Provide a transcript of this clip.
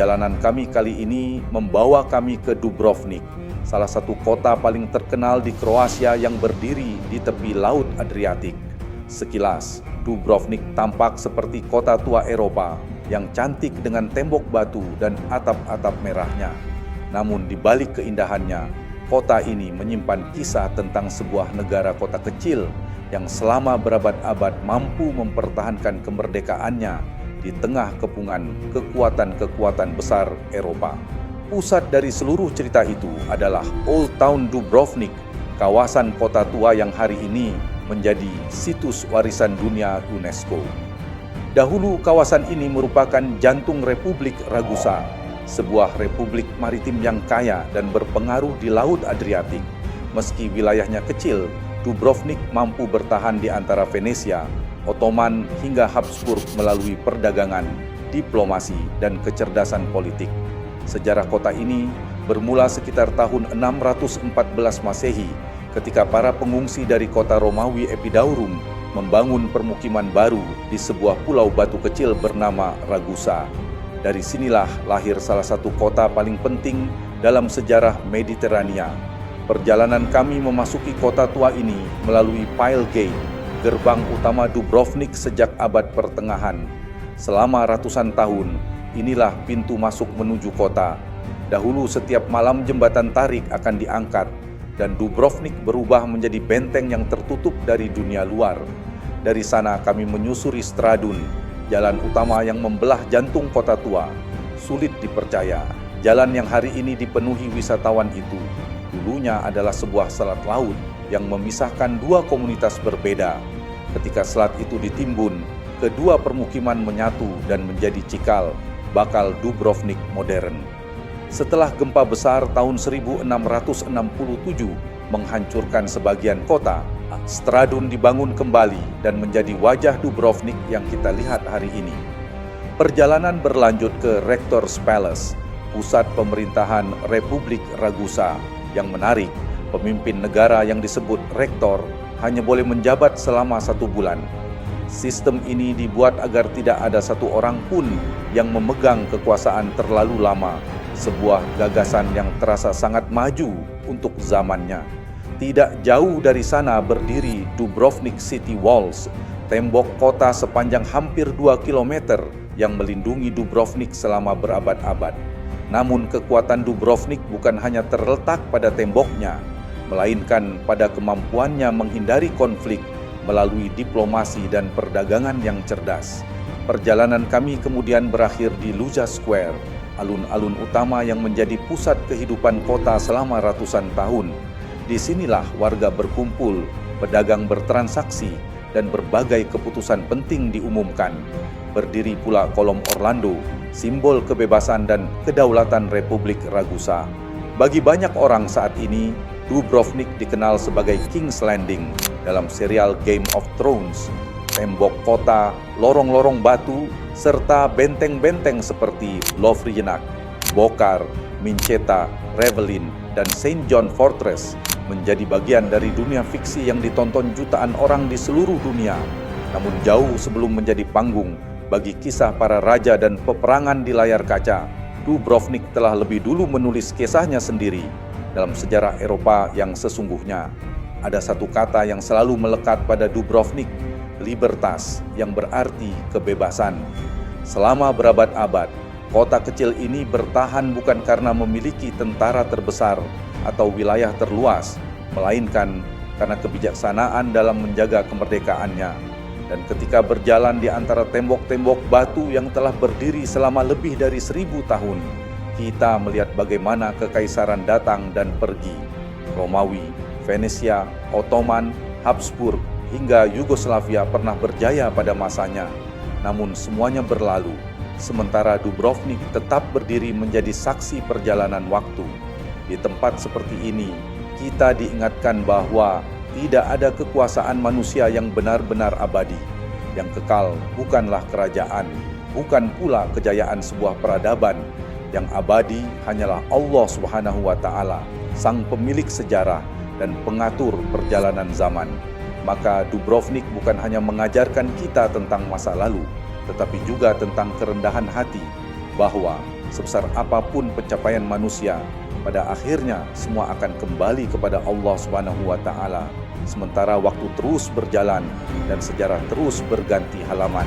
Perjalanan kami kali ini membawa kami ke Dubrovnik, salah satu kota paling terkenal di Kroasia yang berdiri di tepi Laut Adriatik. Sekilas, Dubrovnik tampak seperti kota tua Eropa yang cantik dengan tembok batu dan atap-atap merahnya. Namun di balik keindahannya, kota ini menyimpan kisah tentang sebuah negara kota kecil yang selama berabad-abad mampu mempertahankan kemerdekaannya di tengah kepungan kekuatan-kekuatan besar Eropa. Pusat dari seluruh cerita itu adalah Old Town Dubrovnik, kawasan kota tua yang hari ini menjadi situs warisan dunia UNESCO. Dahulu kawasan ini merupakan jantung Republik Ragusa, sebuah republik maritim yang kaya dan berpengaruh di Laut Adriatik. Meski wilayahnya kecil, Dubrovnik mampu bertahan di antara Venesia, Ottoman hingga Habsburg melalui perdagangan, diplomasi, dan kecerdasan politik. Sejarah kota ini bermula sekitar tahun 614 Masehi ketika para pengungsi dari kota Romawi Epidaurum membangun permukiman baru di sebuah pulau batu kecil bernama Ragusa. Dari sinilah lahir salah satu kota paling penting dalam sejarah Mediterania. Perjalanan kami memasuki kota tua ini melalui Pile Gate, gerbang utama Dubrovnik sejak abad pertengahan. Selama ratusan tahun, inilah pintu masuk menuju kota. Dahulu setiap malam jembatan tarik akan diangkat, dan Dubrovnik berubah menjadi benteng yang tertutup dari dunia luar. Dari sana kami menyusuri Stradun, jalan utama yang membelah jantung kota tua. Sulit dipercaya, jalan yang hari ini dipenuhi wisatawan itu dulunya adalah sebuah selat laut yang memisahkan dua komunitas berbeda. Ketika selat itu ditimbun, kedua permukiman menyatu dan menjadi cikal bakal Dubrovnik modern. Setelah gempa besar tahun 1667 menghancurkan sebagian kota, Stradun dibangun kembali dan menjadi wajah Dubrovnik yang kita lihat hari ini. Perjalanan berlanjut ke Rector's Palace, pusat pemerintahan Republik Ragusa. Yang menarik, pemimpin negara yang disebut rektor hanya boleh menjabat selama 1 bulan. Sistem ini dibuat agar tidak ada satu orang pun yang memegang kekuasaan terlalu lama, sebuah gagasan yang terasa sangat maju untuk zamannya. Tidak jauh dari sana berdiri Dubrovnik City Walls, tembok kota sepanjang hampir 2 km yang melindungi Dubrovnik selama berabad-abad. Namun kekuatan Dubrovnik bukan hanya terletak pada temboknya, melainkan pada kemampuannya menghindari konflik melalui diplomasi dan perdagangan yang cerdas. Perjalanan kami kemudian berakhir di Luza Square, alun-alun utama yang menjadi pusat kehidupan kota selama ratusan tahun. Disinilah warga berkumpul, pedagang bertransaksi, dan berbagai keputusan penting diumumkan. Berdiri pula kolom Orlando, simbol kebebasan dan kedaulatan Republik Ragusa. Bagi banyak orang saat ini, Dubrovnik dikenal sebagai King's Landing dalam serial Game of Thrones. Tembok kota, lorong-lorong batu, serta benteng-benteng seperti Lovrijenac, Bokar, Mincheta, Revelin, dan Saint John Fortress menjadi bagian dari dunia fiksi yang ditonton jutaan orang di seluruh dunia. Namun jauh sebelum menjadi panggung bagi kisah para raja dan peperangan di layar kaca, Dubrovnik telah lebih dulu menulis kisahnya sendiri. Dalam sejarah Eropa yang sesungguhnya, ada satu kata yang selalu melekat pada Dubrovnik, libertas, yang berarti kebebasan. Selama berabad-abad, kota kecil ini bertahan bukan karena memiliki tentara terbesar atau wilayah terluas, melainkan karena kebijaksanaan dalam menjaga kemerdekaannya. Dan ketika berjalan di antara tembok-tembok batu yang telah berdiri selama lebih dari 1000 tahun, kita melihat bagaimana kekaisaran datang dan pergi. Romawi, Venesia, Ottoman, Habsburg, hingga Yugoslavia pernah berjaya pada masanya. Namun semuanya berlalu, sementara Dubrovnik tetap berdiri menjadi saksi perjalanan waktu. Di tempat seperti ini, kita diingatkan bahwa tidak ada kekuasaan manusia yang benar-benar abadi. Yang kekal bukanlah kerajaan, bukan pula kejayaan sebuah peradaban. Yang abadi hanyalah Allah Subhanahu wa Ta'ala, Sang Pemilik sejarah dan pengatur perjalanan zaman. Maka Dubrovnik bukan hanya mengajarkan kita tentang masa lalu, tetapi juga tentang kerendahan hati, bahwa Sebesar apapun pencapaian manusia, pada akhirnya semua akan kembali kepada Allah Subhanahu wa taala. Sementara waktu terus berjalan dan sejarah terus berganti halaman.